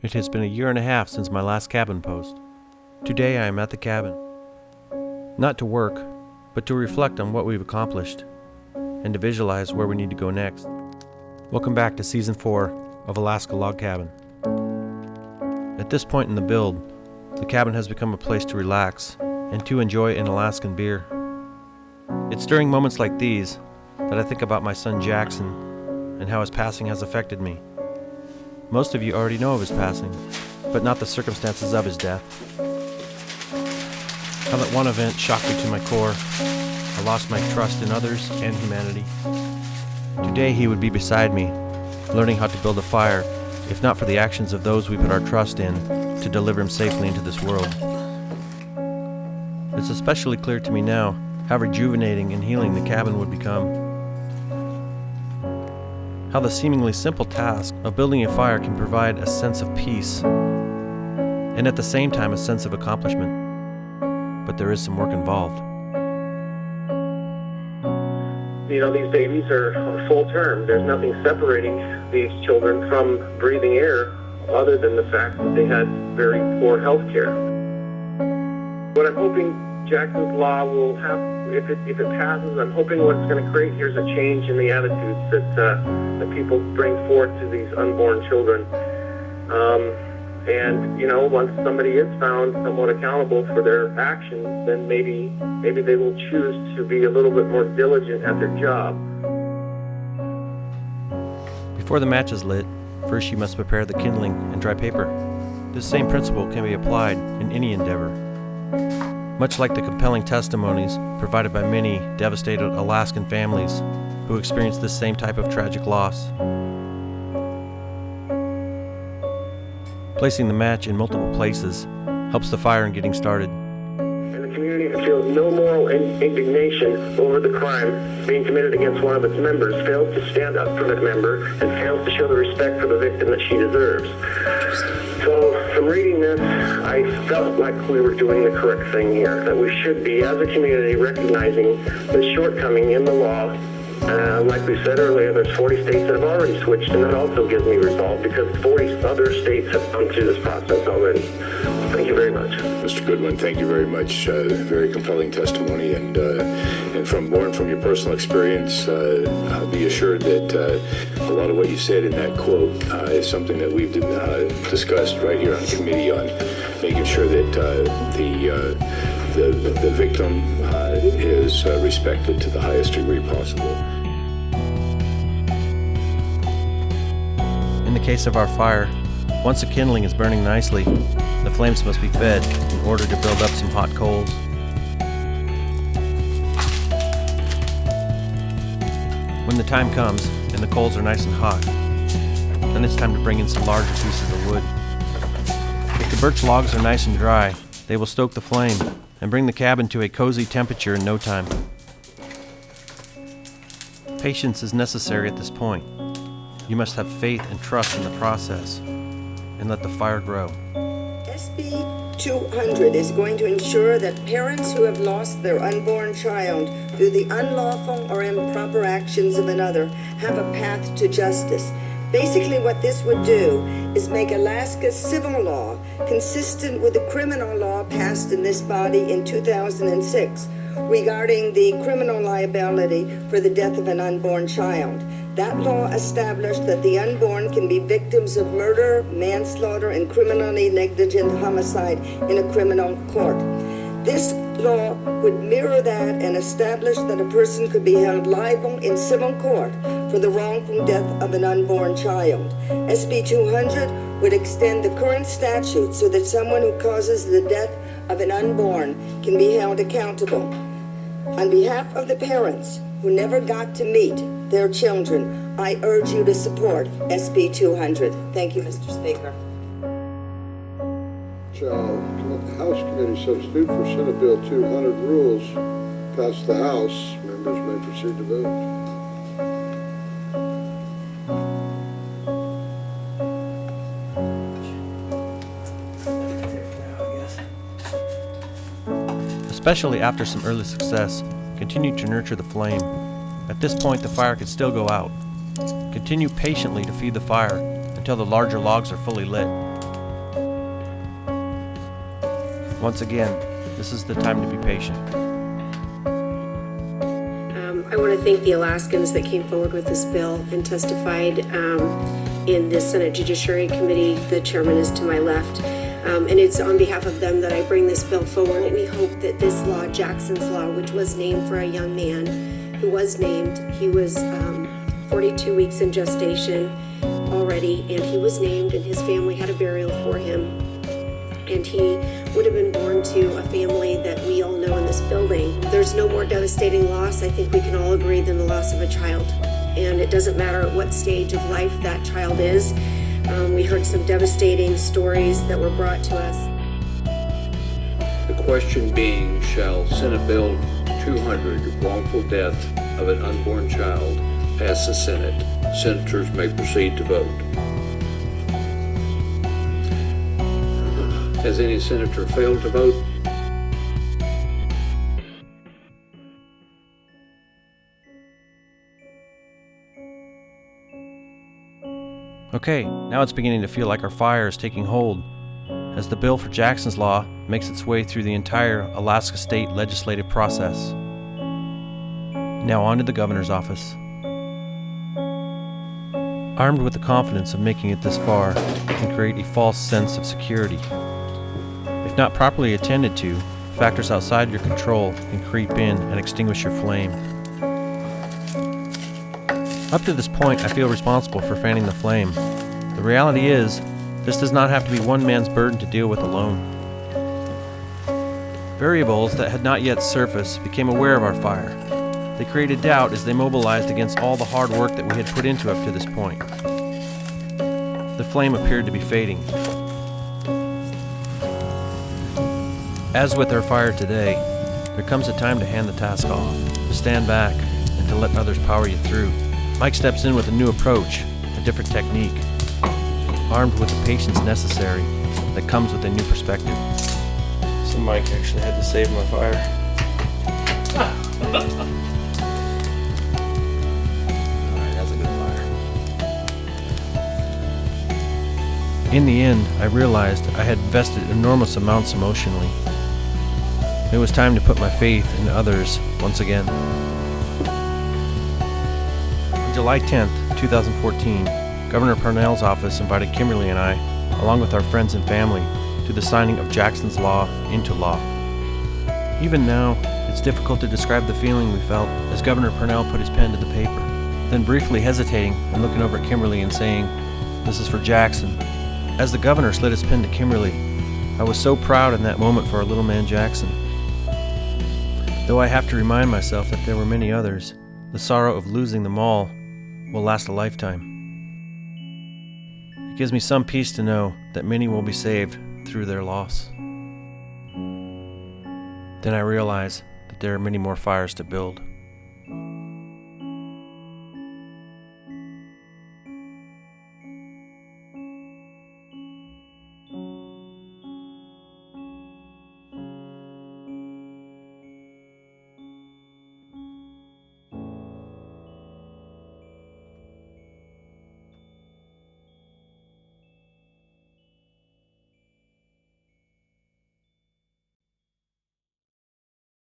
It has been a year and a half since my last cabin post. Today I am at the cabin. Not to work, but to reflect on what we've accomplished and to visualize where we need to go next. Welcome back to Season 4 of Alaska Log Cabin. At this point in the build, the cabin has become a place to relax and to enjoy an Alaskan beer. It's during moments like these that I think about my son Jackson and how his passing has affected me. Most of you already know of his passing, but not the circumstances of his death. How that one event shocked me to my core. I lost my trust in others and humanity. Today he would be beside me, learning how to build a fire, if not for the actions of those we put our trust in, to deliver him safely into this world. It's especially clear to me now how rejuvenating and healing the cabin would become. How the seemingly simple task of building a fire can provide a sense of peace, and at the same time a sense of accomplishment. But there is some work involved. You know, these babies are full term. There's nothing separating these children from breathing air other than the fact that they had very poor health care. What I'm hoping Jackson's Law will have, if it passes, I'm hoping what it's going to create here is a change in the attitudes that people bring forth to these unborn children. And, you know, once somebody is found somewhat accountable for their actions, then maybe they will choose to be a little bit more diligent at their job. Before the match is lit, first you must prepare the kindling and dry paper. This same principle can be applied in any endeavor. Much like the compelling testimonies provided by many devastated Alaskan families who experienced this same type of tragic loss. Placing the match in multiple places helps the fire in getting started. And the community that feels no moral indignation over the crime being committed against one of its members fails to stand up for that member and fails to show the respect for the victim that she deserves. So from reading this, I felt like we were doing the correct thing here, that we should be, as a community, recognizing the shortcoming in the law. Like we said earlier, there's 40 states that have already switched, and that also gives me resolve because 40 other states have gone through this process already. Thank you very much. Mr. Goodwin, thank you very much. Very compelling testimony, and born from your personal experience, be assured that a lot of what you said in that quote is something that we've discussed right here on the committee on making sure that the victim is respected to the highest degree possible. In the case of our fire, once the kindling is burning nicely, the flames must be fed in order to build up some hot coals. When the time comes and the coals are nice and hot, then it's time to bring in some larger pieces of wood. If the birch logs are nice and dry, they will stoke the flame and bring the cabin to a cozy temperature in no time. Patience is necessary at this point. You must have faith and trust in the process and let the fire grow. SB 200 is going to ensure that parents who have lost their unborn child through the unlawful or improper actions of another have a path to justice. Basically, what this would do is make Alaska's civil law consistent with the criminal law passed in this body in 2006 regarding the criminal liability for the death of an unborn child. That law established that the unborn can be victims of murder, manslaughter, and criminally negligent homicide in a criminal court. This law would mirror that and establish that a person could be held liable in civil court for the wrongful death of an unborn child. SB 200 would extend the current statute so that someone who causes the death of an unborn can be held accountable. On behalf of the parents who never got to meet their children, I urge you to support SB 200. Thank you, Mr. Speaker. The House Committee substitute for Senate Bill 200 rules passed the House. Members may proceed to vote. Especially after some early success, continue to nurture the flame. At this point, the fire could still go out. Continue patiently to feed the fire until the larger logs are fully lit. Once again, this is the time to be patient. I want to thank the Alaskans that came forward with this bill and testified in the Senate Judiciary Committee. The chairman is to my left. And it's on behalf of them that I bring this bill forward. And we hope that this law, Jackson's Law, which was named for a young man who was named, he was 42 weeks in gestation already, and he was named, and his family had a burial for him. And he would have been born to a family that we all know in this building. There's no more devastating loss, I think we can all agree, than the loss of a child. And it doesn't matter at what stage of life that child is. We heard some devastating stories that were brought to us. The question being, shall Senate Bill 200, wrongful death of an unborn child, pass the Senate? Senators may proceed to vote. Has any senator failed to vote? Okay, now it's beginning to feel like our fire is taking hold as the bill for Jackson's Law makes its way through the entire Alaska state legislative process. Now on to the governor's office. Armed with the confidence of making it this far can create a false sense of security. If not properly attended to, factors outside your control can creep in and extinguish your flame. Up to this point, I feel responsible for fanning the flame. The reality is, this does not have to be one man's burden to deal with alone. Variables that had not yet surfaced became aware of our fire. They created doubt as they mobilized against all the hard work that we had put into up to this point. The flame appeared to be fading. As with our fire today, there comes a time to hand the task off, to stand back, and to let others power you through. Mike steps in with a new approach, a different technique, armed with the patience necessary that comes with a new perspective. So Mike actually had to save my fire. Alright, that's a good fire. In the end, I realized I had invested enormous amounts emotionally. It was time to put my faith in others once again. On July 10th, 2014, Governor Parnell's office invited Kimberly and I, along with our friends and family, to the signing of Jackson's Law into law. Even now, it's difficult to describe the feeling we felt as Governor Parnell put his pen to the paper, then briefly hesitating and looking over at Kimberly and saying, "This is for Jackson." As the governor slid his pen to Kimberly, I was so proud in that moment for our little man Jackson. Though I have to remind myself that there were many others, the sorrow of losing them all will last a lifetime. It gives me some peace to know that many will be saved through their loss. Then I realize that there are many more fires to build.